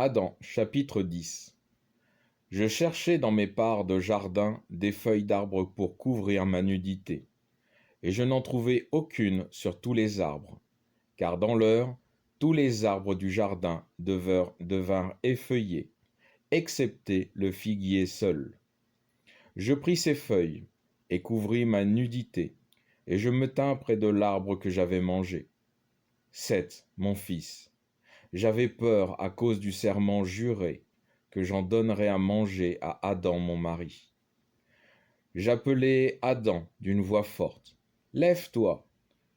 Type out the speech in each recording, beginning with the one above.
Adam, chapitre 10. Je cherchais dans mes parts de jardin des feuilles d'arbres pour couvrir ma nudité, et je n'en trouvai aucune sur tous les arbres, car dans l'heure, tous les arbres du jardin devinrent effeuillés, excepté le figuier seul. Je pris ces feuilles, et couvris ma nudité, et je me tins près de l'arbre que j'avais mangé. Seth, mon fils, j'avais peur à cause du serment juré que j'en donnerais à manger à Adam mon mari. J'appelai Adam d'une voix forte. Lève-toi,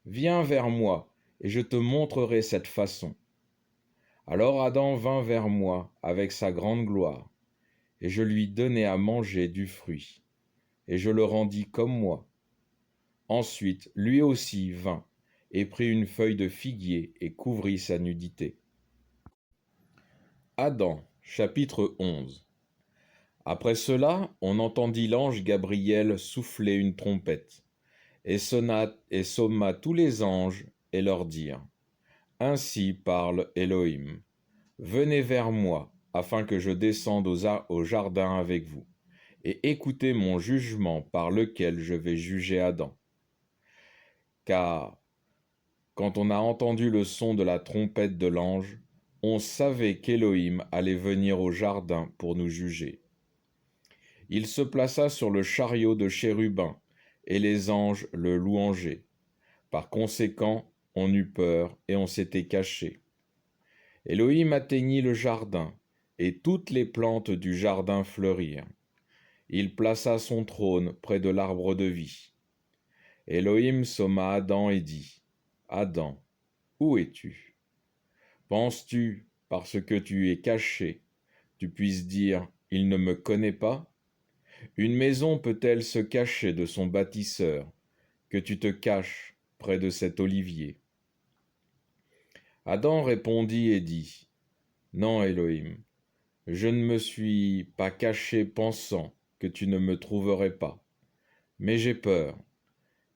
viens vers moi, et je te montrerai cette façon. Alors Adam vint vers moi avec sa grande gloire, et je lui donnai à manger du fruit, et je le rendis comme moi. Ensuite, lui aussi vint, et prit une feuille de figuier et couvrit sa nudité. Adam, chapitre 11. Après cela, on entendit l'ange Gabriel souffler une trompette, et somma tous les anges, et leur dire, Ainsi parle Elohim, venez vers moi, afin que je descende au jardin avec vous, et écoutez mon jugement par lequel je vais juger Adam. Car, quand on a entendu le son de la trompette de l'ange, on savait qu'Élohim allait venir au jardin pour nous juger. Il se plaça sur le chariot de chérubin, et les anges le louangeaient. Par conséquent, on eut peur et on s'était caché. Élohim atteignit le jardin, et toutes les plantes du jardin fleurirent. Il plaça son trône près de l'arbre de vie. Élohim somma Adam et dit, Adam, où es-tu? Penses-tu, parce que tu es caché, tu puisses dire, il ne me connaît pas? Une maison peut-elle se cacher de son bâtisseur, que tu te caches près de cet olivier? Adam répondit et dit, Non, Élohim, je ne me suis pas caché pensant que tu ne me trouverais pas, mais j'ai peur,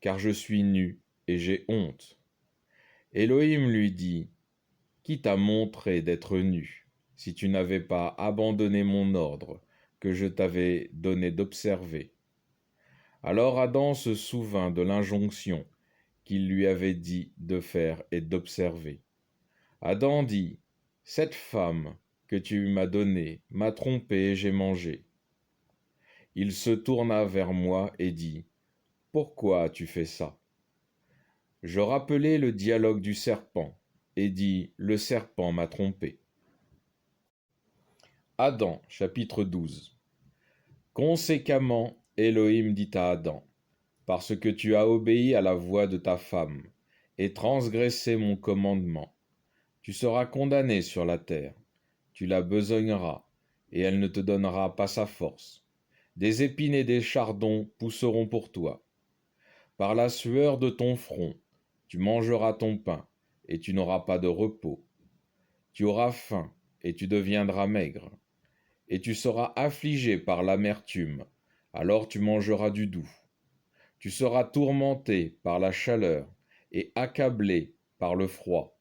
car je suis nu et j'ai honte. Élohim lui dit, Qui t'a montré d'être nu, si tu n'avais pas abandonné mon ordre que je t'avais donné d'observer? Alors Adam se souvint de l'injonction qu'il lui avait dit de faire et d'observer. Adam dit, Cette femme que tu m'as donnée m'a trompé et j'ai mangé. Il se tourna vers moi et dit, Pourquoi as-tu fait ça? Je rappelai le dialogue du serpent et dis, Le serpent m'a trompé. Adam, chapitre 12. Conséquemment, Élohim dit à Adam, Parce que tu as obéi à la voix de ta femme, et transgressé mon commandement, tu seras condamné sur la terre, tu la besogneras, et elle ne te donnera pas sa force. Des épines et des chardons pousseront pour toi. Par la sueur de ton front, tu mangeras ton pain, et tu n'auras pas de repos. Tu auras faim, et tu deviendras maigre, et tu seras affligé par l'amertume, alors tu mangeras du doux. Tu seras tourmenté par la chaleur, et accablé par le froid.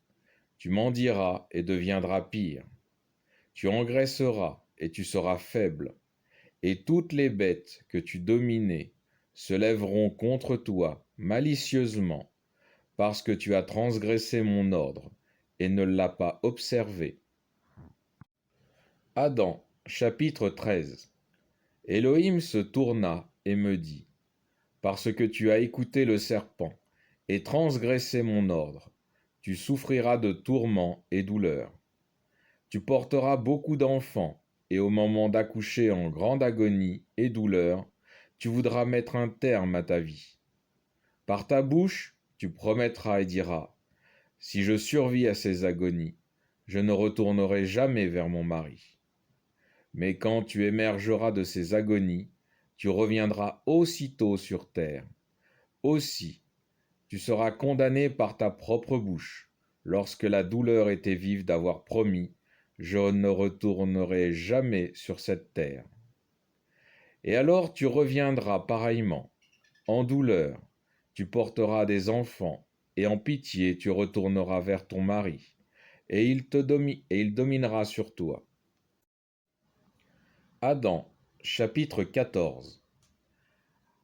Tu mendieras et deviendras pire. Tu engraisseras, et tu seras faible, et toutes les bêtes que tu dominais se lèveront contre toi malicieusement, parce que tu as transgressé mon ordre et ne l'as pas observé. Adam, chapitre 13. Élohim se tourna et me dit, Parce que tu as écouté le serpent et transgressé mon ordre, tu souffriras de tourments et douleurs. Tu porteras beaucoup d'enfants, et au moment d'accoucher en grande agonie et douleur, tu voudras mettre un terme à ta vie. Par ta bouche, tu promettras et diras, Si je survis à ces agonies, je ne retournerai jamais vers mon mari. Mais quand tu émergeras de ces agonies, tu reviendras aussitôt sur terre. Aussi, tu seras condamné par ta propre bouche, lorsque la douleur était vive d'avoir promis, je ne retournerai jamais sur cette terre. Et alors tu reviendras pareillement, en douleur, tu porteras des enfants, et en pitié tu retourneras vers ton mari, et il dominera sur toi. Adam, chapitre 14.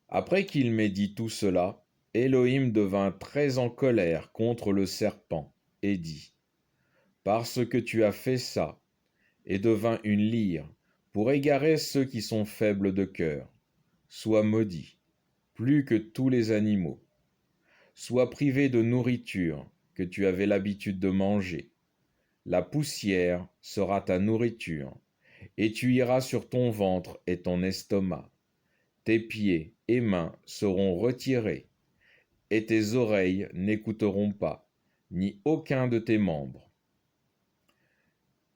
Après qu'il m'ait dit tout cela, Élohim devint très en colère contre le serpent, et dit, parce que tu as fait ça, et devint une lyre, pour égarer ceux qui sont faibles de cœur, sois maudit, plus que tous les animaux, sois privé de nourriture que tu avais l'habitude de manger. La poussière sera ta nourriture, et tu iras sur ton ventre et ton estomac. Tes pieds et mains seront retirés, et tes oreilles n'écouteront pas, ni aucun de tes membres.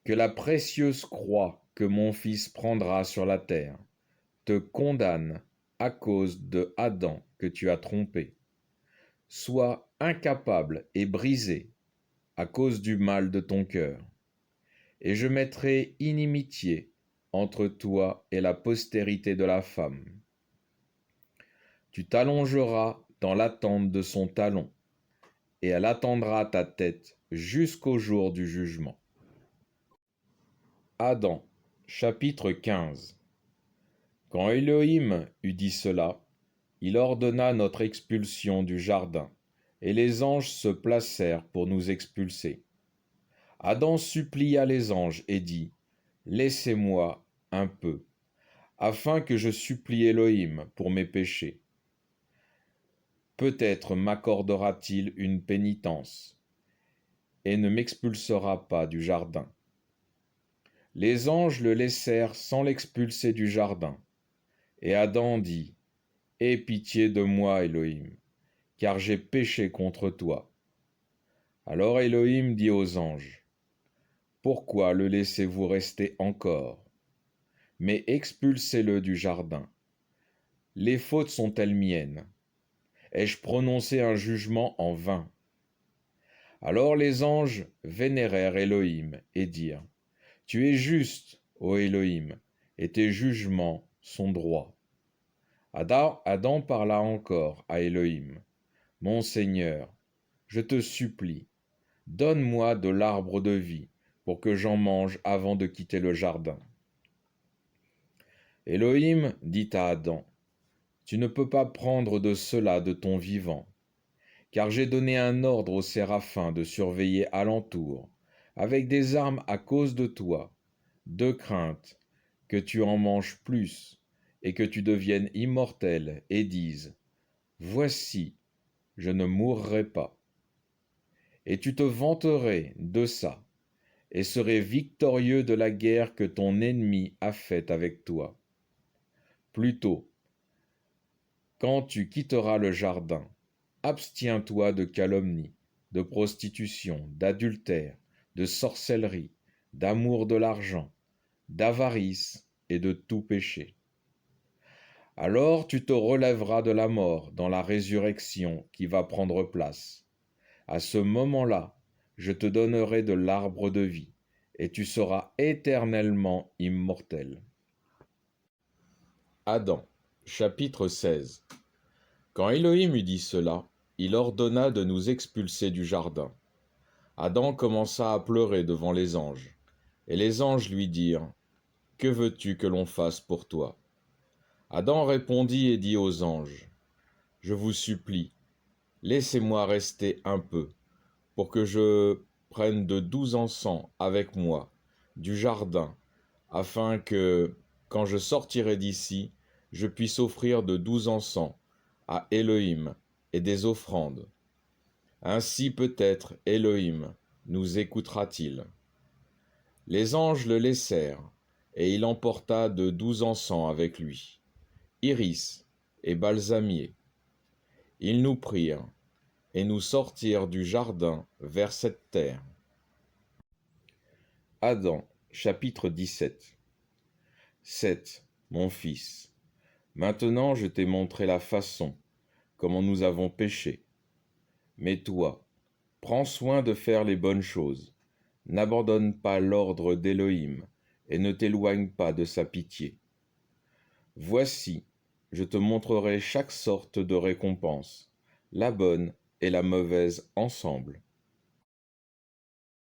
Que la précieuse croix que mon fils prendra sur la terre te condamne à cause de Adam que tu as trompé. Sois incapable et brisé à cause du mal de ton cœur. Et je mettrai inimitié entre toi et la postérité de la femme. Tu t'allongeras dans l'attente de son talon, et elle attendra ta tête jusqu'au jour du jugement. Adam, chapitre 15. Quand Élohim eut dit cela, il ordonna notre expulsion du jardin, et les anges se placèrent pour nous expulser. Adam supplia les anges et dit, laissez-moi un peu, afin que je supplie Élohim pour mes péchés. Peut-être m'accordera-t-il une pénitence, et ne m'expulsera pas du jardin. Les anges le laissèrent sans l'expulser du jardin. Et Adam dit, aie pitié de moi, Élohim, car j'ai péché contre toi. Alors Élohim dit aux anges, pourquoi le laissez-vous rester encore? Mais expulsez-le du jardin. Les fautes sont-elles miennes? Ai-je prononcé un jugement en vain? Alors les anges vénérèrent Élohim et dirent, tu es juste, ô Élohim, et tes jugements sont droits. Adam parla encore à Élohim, mon Seigneur, je te supplie, donne-moi de l'arbre de vie pour que j'en mange avant de quitter le jardin. Élohim dit à Adam, tu ne peux pas prendre de cela de ton vivant, car j'ai donné un ordre aux séraphins de surveiller alentour, avec des armes à cause de toi, de crainte que tu en manges plus et que tu deviennes immortel et dises, voici, je ne mourrai pas. Et tu te vanterais de ça, et serais victorieux de la guerre que ton ennemi a faite avec toi. Plutôt, quand tu quitteras le jardin, abstiens-toi de calomnie, de prostitution, d'adultère, de sorcellerie, d'amour de l'argent, d'avarice et de tout péché. Alors tu te relèveras de la mort dans la résurrection qui va prendre place. À ce moment-là, je te donnerai de l'arbre de vie, et tu seras éternellement immortel. Adam, chapitre 16. Quand Élohim eut dit cela, il ordonna de nous expulser du jardin. Adam commença à pleurer devant les anges, et les anges lui dirent, que veux-tu que l'on fasse pour toi? Adam répondit et dit aux anges, je vous supplie, laissez-moi rester un peu, pour que je prenne de doux encens avec moi du jardin, afin que, quand je sortirai d'ici, je puisse offrir de doux encens à Élohim et des offrandes. Ainsi peut-être Élohim nous écoutera-t-il. Les anges le laissèrent, et il emporta de doux encens avec lui, iris et balsamier. Ils nous prirent, et nous sortirent du jardin vers cette terre. Adam, chapitre 17. 7. Mon fils, maintenant je t'ai montré la façon, comment nous avons péché. Mais toi, prends soin de faire les bonnes choses, n'abandonne pas l'ordre d'Élohim, et ne t'éloigne pas de sa pitié. Voici, je te montrerai chaque sorte de récompense, la bonne et la mauvaise ensemble.